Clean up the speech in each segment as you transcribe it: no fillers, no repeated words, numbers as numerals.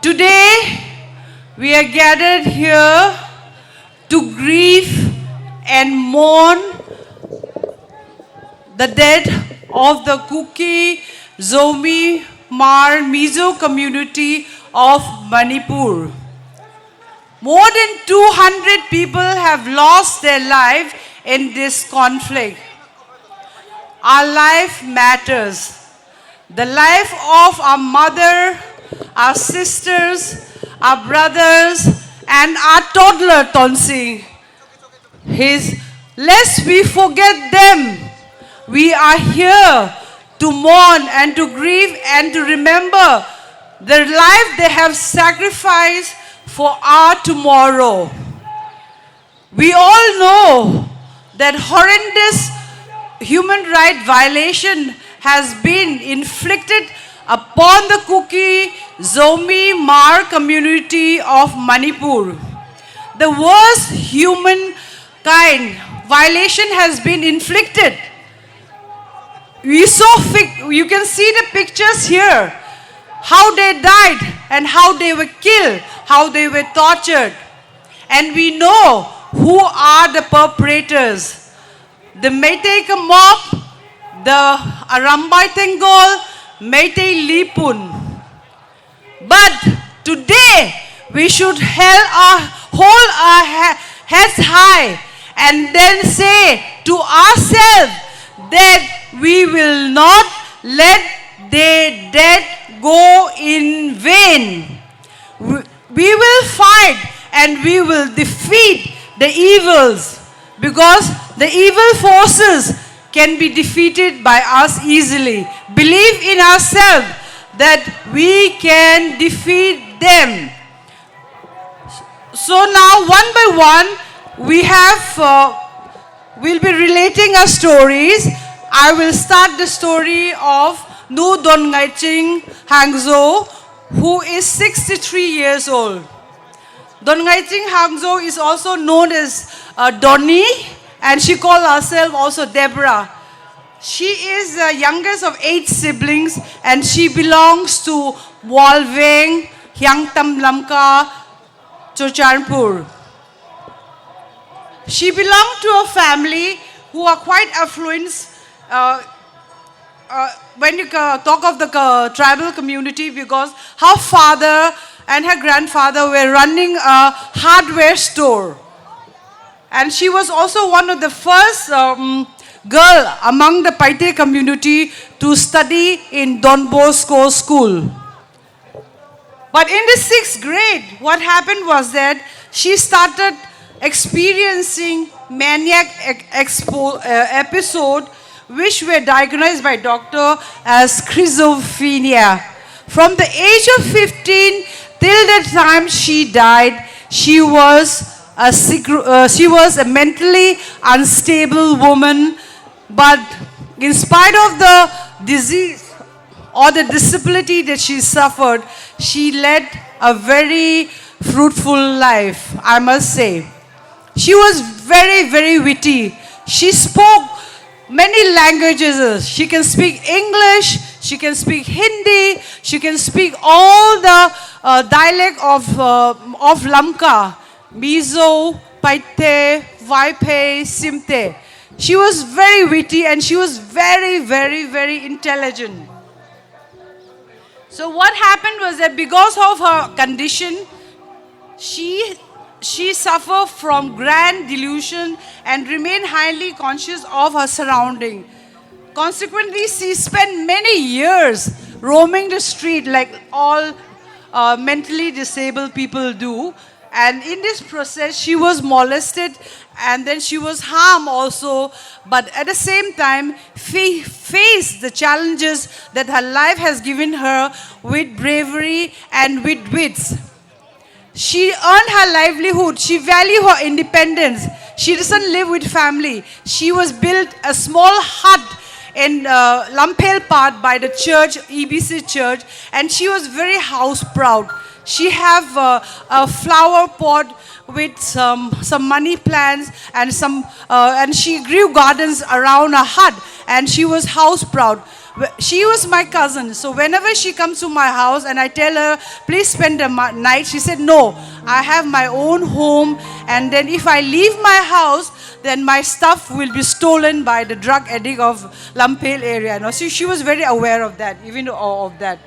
Today, we are gathered here to grieve and mourn the death of the Kuki Zo Mizo community of Manipur. More than 200 people have lost their life in this conflict. Our life matters. The life of our mother, our sisters, our brothers, and our toddler Tonsi. Lest we forget them. We are here to mourn and to grieve and to remember the life they have sacrificed for our tomorrow. We all know that horrendous human rights violation has been inflicted upon the Kuki Zo community of Manipur. The worst humankind violation has been inflicted. You can see the pictures here, how they died and how they were killed, how they were tortured. And we know who are the perpetrators. The Meitei mob, the Arambai Tengol, Meitei Lipun. But today, we should hold our heads high and then say to ourselves that we will not let their death go in vain. We will fight and we will defeat the evils, because the evil forces can be defeated by us easily. Believe in ourselves that we can defeat them. So now, one by one, we'll be relating our stories. I will start the story of Nu Don Ngai Ching Hangzo, who is 63 years old. Don Ngai Ching Hangzo is also known as Donnie, and she called herself also Deborah. She is the youngest of 8 siblings, and she belongs to Walveng, Hyangtam Lamka, Chochanpur. She belonged to a family who are quite affluent. When you talk of the tribal community, because her father and her grandfather were running a hardware store. And she was also one of the first girl among the Paite community to study in Don Bosco school. But in the 6th grade, what happened was that she started experiencing maniac episode, which were diagnosed by doctor as schizophrenia. From the age of 15 till the time she died, she was a mentally unstable woman. But in spite of the disease or the disability that she suffered, she led a very fruitful life, I must say. She was very, very witty. She spoke many languages. She can speak English, she can speak Hindi, she can speak all the dialect of Lamka, Mizo, Paite, Vaipe, Simte. She was very witty and she was very, very, very intelligent. So what happened was that because of her condition, she suffered from grand delusion and remained highly conscious of her surrounding. Consequently, she spent many years roaming the street like all mentally disabled people do. And in this process, she was molested and then she was harmed also. But at the same time, faced the challenges that her life has given her with bravery and with wits. She earned her livelihood. She valued her independence. She doesn't live with family. She was built a small hut in Lampel part by the church, EBC church, and she was very house proud. She have a flower pot with some money plants and and she grew gardens around her hut, and she was house proud. She was my cousin. So whenever she comes to my house and I tell her, please spend the night, she said, no, I have my own home. And then if I leave my house, then my stuff will be stolen by the drug addict of Lampel area. No? So she was very aware of that, even of that.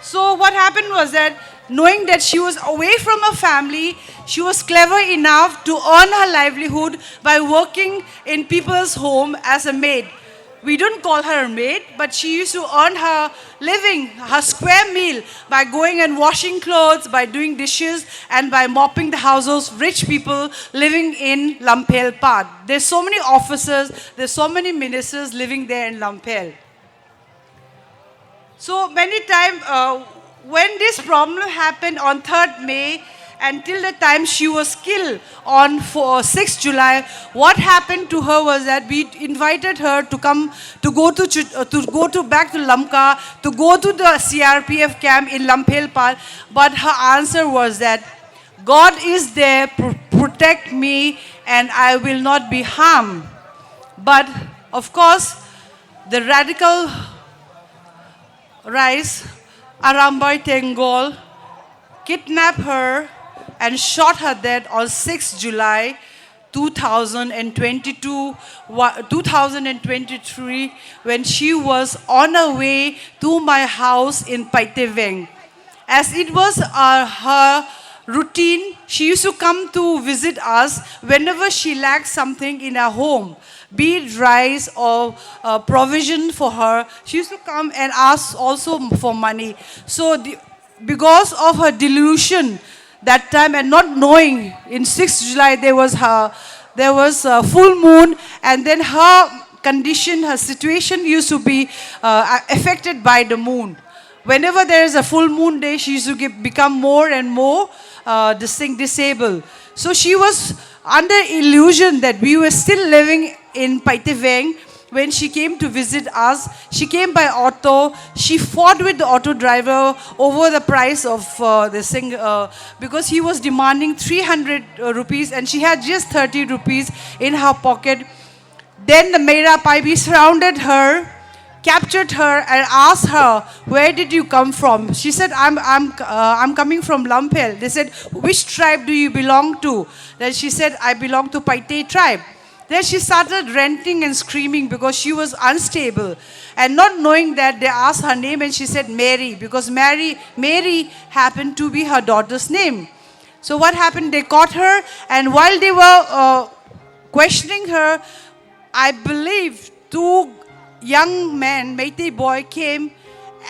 So what happened was that knowing that she was away from her family, she was clever enough to earn her livelihood by working in people's home as a maid. We don't call her a maid, but she used to earn her living, her square meal by going and washing clothes, by doing dishes, and by mopping the houses of rich people living in Lampel part. There's so many officers, there's so many ministers living there in Lampel. So many times, when this problem happened on 3rd May, until the time she was killed on 6th July, what happened to her was that we invited her to come to go to back to Lamka, to go to the CRPF camp in Lamphelpal, but her answer was that God is there, protect me, and I will not be harmed. But of course, the radical rise, Arambai Tengol kidnapped her and shot her dead on 6th July 2023 when she was on her way to my house in Paiteveng. As it was her routine, she used to come to visit us whenever she lacked something in her home, be it rice or provision for her. She used to come and ask also for money. So because of her delusion that time and not knowing, in 6th July there was a full moon, and then her condition, her situation used to be affected by the moon. Whenever there is a full moon day, she used to become more and more disabled. So she was under illusion that we were still living in Paiteveng. When she came to visit us, she came by auto. She fought with the auto driver over the price of this thing because he was demanding 300 rupees and she had just 30 rupees in her pocket. Then the Meira Paibi surrounded her, captured her and asked her, where did you come from? She said, I'm coming from Lampel. They said, which tribe do you belong to? Then she said, I belong to Paite tribe. Then she started ranting and screaming because she was unstable. And not knowing that, they asked her name and she said Mary, because Mary happened to be her daughter's name. So what happened? They caught her, and while they were questioning her, I believe 2 young men, Meitei boy, came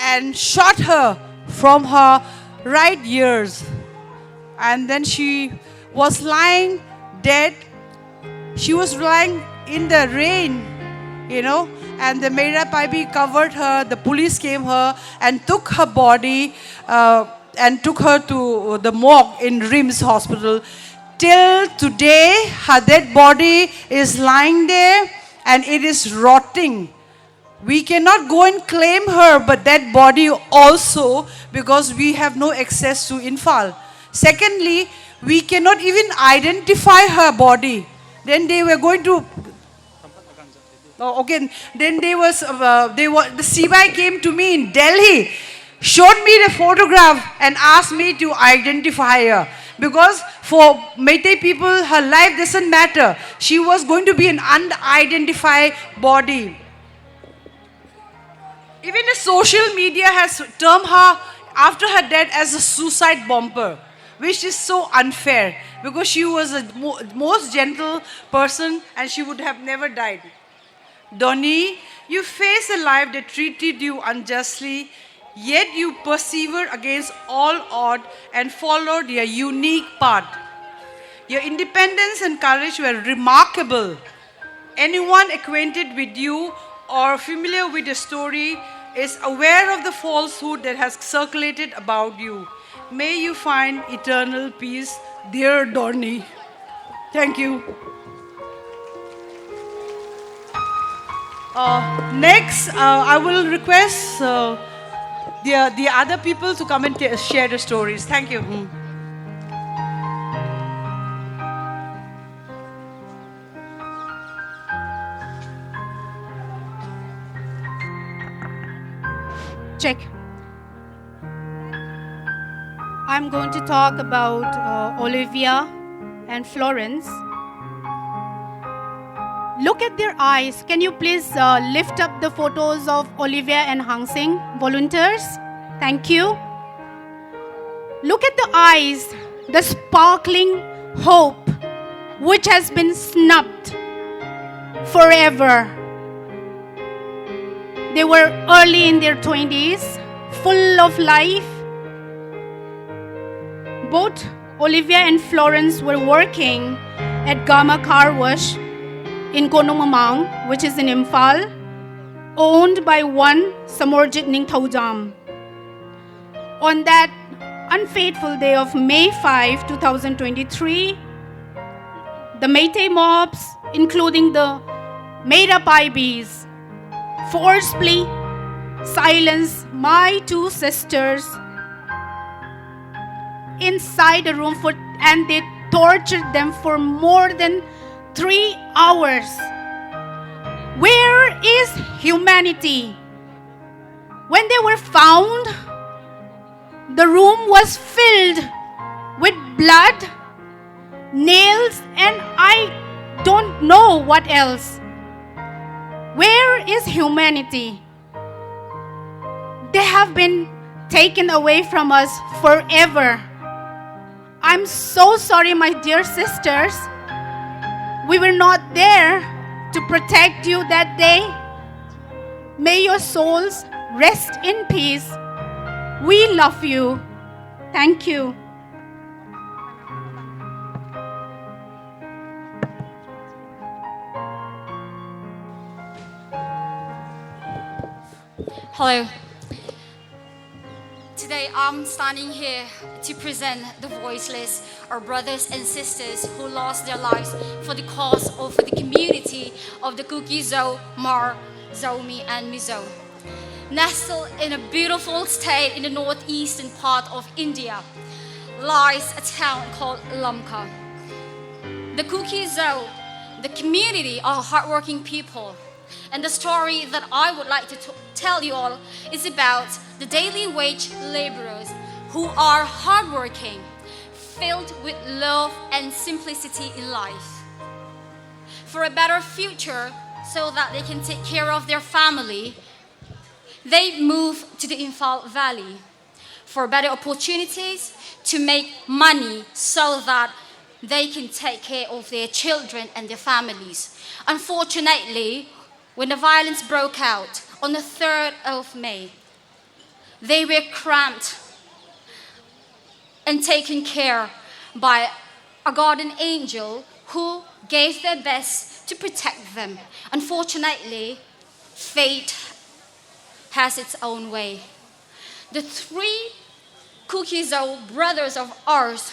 and shot her from her right ears. And then she was lying dead. She was lying in the rain, and the Meira Paibi covered her. The police came her and took her body and took her to the morgue in RIMS hospital. Till today, her dead body is lying there and it is rotting. We cannot go and claim her, but that body also, because we have no access to Infal. Secondly, we cannot even identify her body. Then they were going to. Oh, okay. Then the CBI came to me in Delhi, showed me the photograph and asked me to identify her. Because for Meitei people, her life doesn't matter. She was going to be an unidentified body. Even the social media has termed her, after her death, as a suicide bomber, which is so unfair, because she was a most gentle person and she would have never died. Donnie, you face a life that treated you unjustly, yet you persevered against all odds and followed your unique path. Your independence and courage were remarkable. Anyone acquainted with you or familiar with the story is aware of the falsehood that has circulated about you. May you find eternal peace, dear Donnie. Thank you. Next, I will request the other people to come and share the stories. Thank you. check. I'm going to talk about Olivia and Florence. Look at their eyes. Can you please lift up the photos of Olivia and Hang Sing, volunteers? Thank you. Look at the eyes, the sparkling hope which has been snubbed forever. They were early in their 20s, full of life. Both Olivia and Florence were working at Gama Car Wash in Konong Mamang, which is in Imphal, owned by one Samorjit Ningthaujam. On that unfaithful day of May 5, 2023, the Meitei mobs, including the made-up IBs, forcibly silenced my two sisters inside a room and they tortured them for more than 3 hours. Where is humanity? When they were found, the room was filled with blood, nails, and I don't know what else. Where is humanity? They have been taken away from us forever. I'm so sorry, my dear sisters. We were not there to protect you that day. May your souls rest in peace. We love you. Thank you. Hello. Today I'm standing here to present the voiceless, our brothers and sisters who lost their lives for the cause or for the community of the Kuki Zo, Mar, Zomi and Mizo. Nestled in a beautiful state in the northeastern part of India lies a town called Lamka. The Kuki Zo, the community are hardworking people. And the story that I would like to tell you all is about the daily wage laborers who are hardworking, filled with love and simplicity in life. For a better future, so that they can take care of their family, they move to the Imphal Valley for better opportunities to make money so that they can take care of their children and their families. Unfortunately, when the violence broke out on the 3rd of May, they were cramped and taken care by a guardian angel who gave their best to protect them. Unfortunately, fate has its own way. The 3 Kuki Zo brothers of ours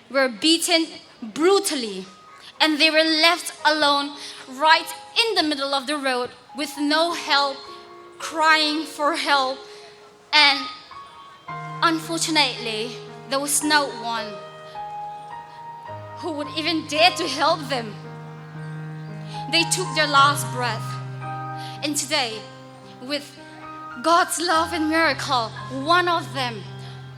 were beaten brutally, and they were left alone right in the middle of the road with no help, crying for help, and unfortunately, there was no one who would even dare to help them. They took their last breath, and today, with God's love and miracle, one of them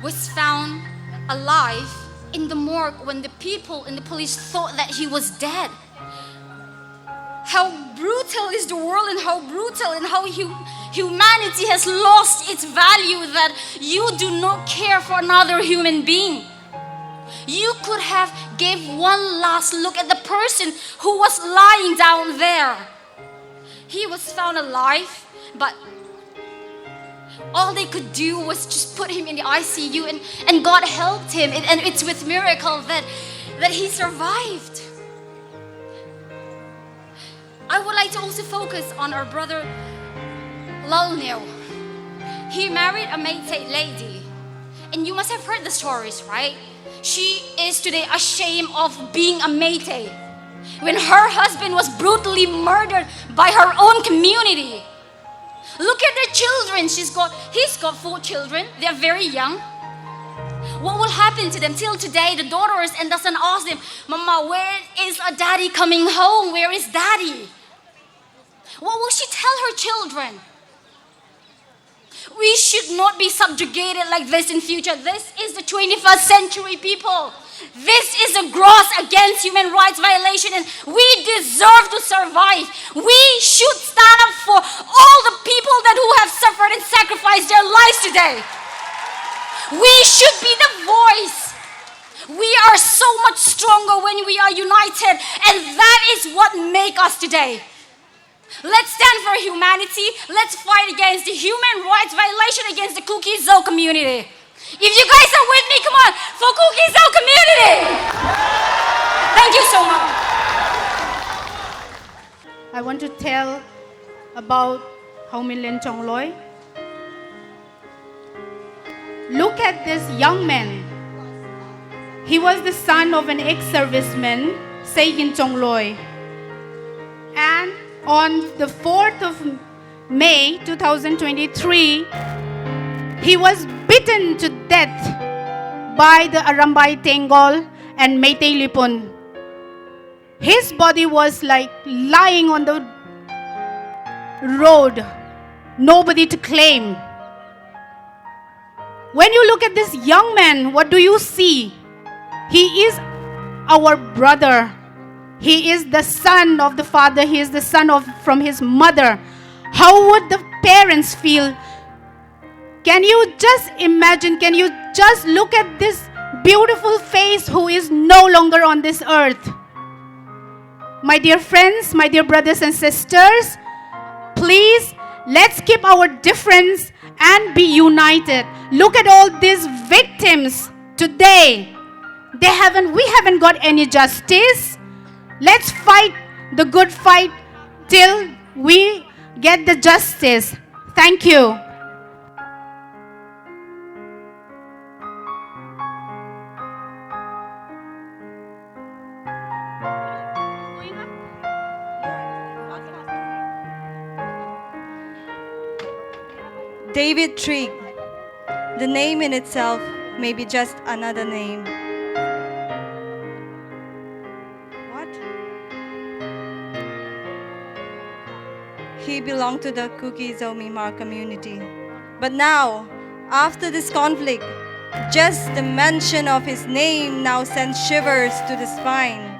was found alive in the morgue when the people and the police thought that he was dead. How brutal is the world, and how brutal and how humanity has lost its value, that you do not care for another human being. You could have gave one last look at the person who was lying down there. He was found alive, but all they could do was just put him in the ICU, and God helped him, and it's with miracle that he survived. I would like to also focus on our brother Lalnil. He married a Meitei lady, and you must have heard the stories, right? She is today ashamed of being a Meitei when her husband was brutally murdered by her own community. Look at their children. He's got 4 children. They're very young. What will happen to them? Till today, the daughters and doesn't ask them, Mama, where is a daddy coming home? Where is daddy? What will she tell her children? We should not be subjugated like this in future. This is the 21st century, people. This is a gross against human rights violation, and we deserve to survive. We should stand up for all the people who have suffered and sacrificed their lives today. We should be the voice. We are so much stronger when we are united, and that is what makes us today. Let's stand for humanity. Let's fight against the human rights violation against the Kuki Zo community. If you guys are with me, come on, for Kuki Zo community. Thank you so much. I want to tell about Hauminlen Tongloy. Look at this young man. He was the son of an ex-serviceman, Sayin Tongloy. And on the 4th of May 2023, he was beaten to death by the Arambay Tengol and Meitei Lipon. His body was like lying on the road, nobody to claim. When you look at this young man, what do you see? He is our brother. He is the son of the father. He is the son from his mother. How would the parents feel? Can you just imagine? Can you just look at this beautiful face who is no longer on this earth? My dear friends, my dear brothers and sisters, please, let's keep our difference and be united. Look at all these victims today. We haven't got any justice. Let's fight the good fight till we get the justice. Thank you. David Trigg. The name in itself may be just another name. What? He belonged to the Kuki Zo community. But now, after this conflict, just the mention of his name now sends shivers to the spine.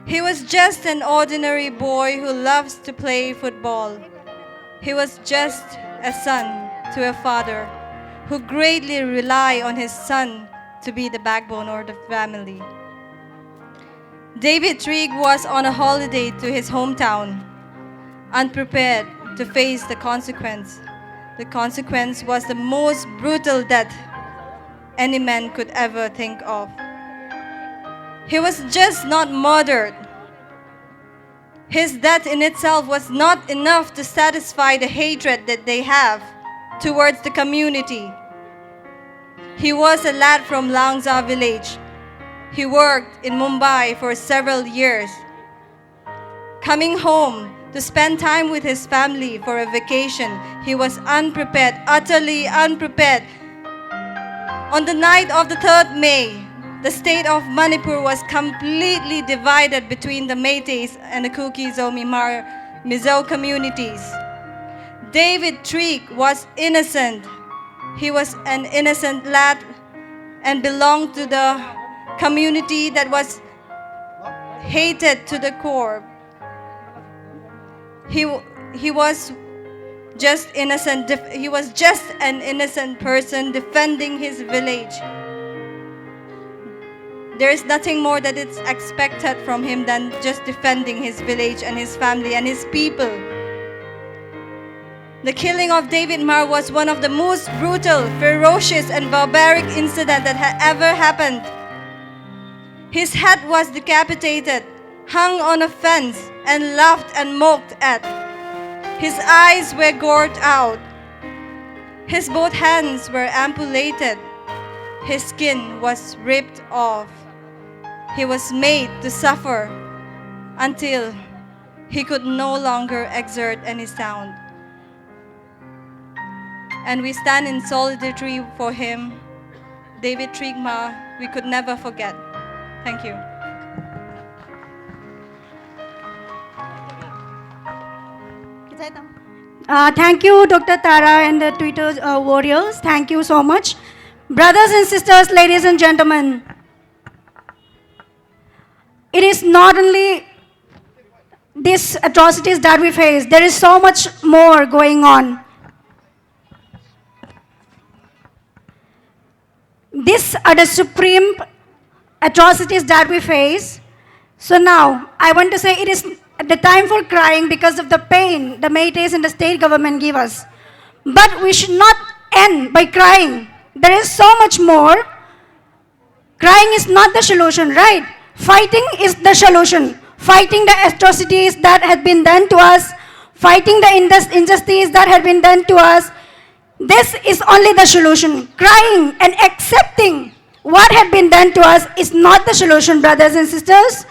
He was just an ordinary boy who loves to play football. He was just a son to a father who greatly relied on his son to be the backbone of the family. David Trigg was on a holiday to his hometown, unprepared to face the consequence. The consequence was the most brutal death any man could ever think of. He was just not murdered. His death in itself was not enough to satisfy the hatred that they have towards the community. He was a lad from Langza village. He worked in Mumbai for several years. Coming home to spend time with his family for a vacation, he was unprepared, utterly unprepared. On the night of the 3rd May, the state of Manipur was completely divided between the Meiteis and the Kuki Zo Mizo communities. David Trigg was innocent. He was an innocent lad and belonged to the community that was hated to the core. He was just innocent. He was just an innocent person defending his village. There is nothing more that is expected from him than just defending his village and his family and his people. The killing of David Mar was one of the most brutal, ferocious, and barbaric incidents that had ever happened. His head was decapitated, hung on a fence, and laughed and mocked at. His eyes were gored out. His both hands were amputated. His skin was ripped off. He was made to suffer until he could no longer exert any sound. And we stand in solidarity for him. David Trigg Ma, we could never forget. Thank you. Thank you, Dr. Tara and the Twitter warriors. Thank you so much. Brothers and sisters, ladies and gentlemen, it is not only these atrocities that we face, there is so much more going on. These are the supreme atrocities that we face. So now, I want to say it is the time for crying because of the pain the Métis and the state government give us. But we should not end by crying. There is so much more. Crying is not the solution, right? Fighting is the solution. Fighting the atrocities that have been done to us, fighting the injustice that have been done to us. This is only the solution. Crying and accepting what had been done to us is not the solution, brothers and sisters.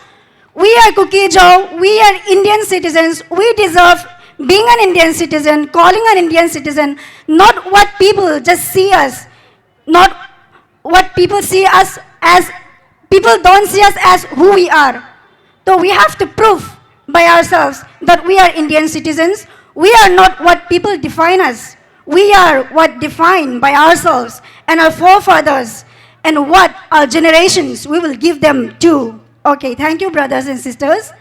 We are Kuki Zo, we are Indian citizens, we deserve being an Indian citizen, calling an Indian citizen, not what people just see us, not what people see us as, people don't see us as who we are. So we have to prove by ourselves that we are Indian citizens. We are not what people define us. We are what defined by ourselves and our forefathers and what our generations we will give them to. Okay, thank you, brothers and sisters.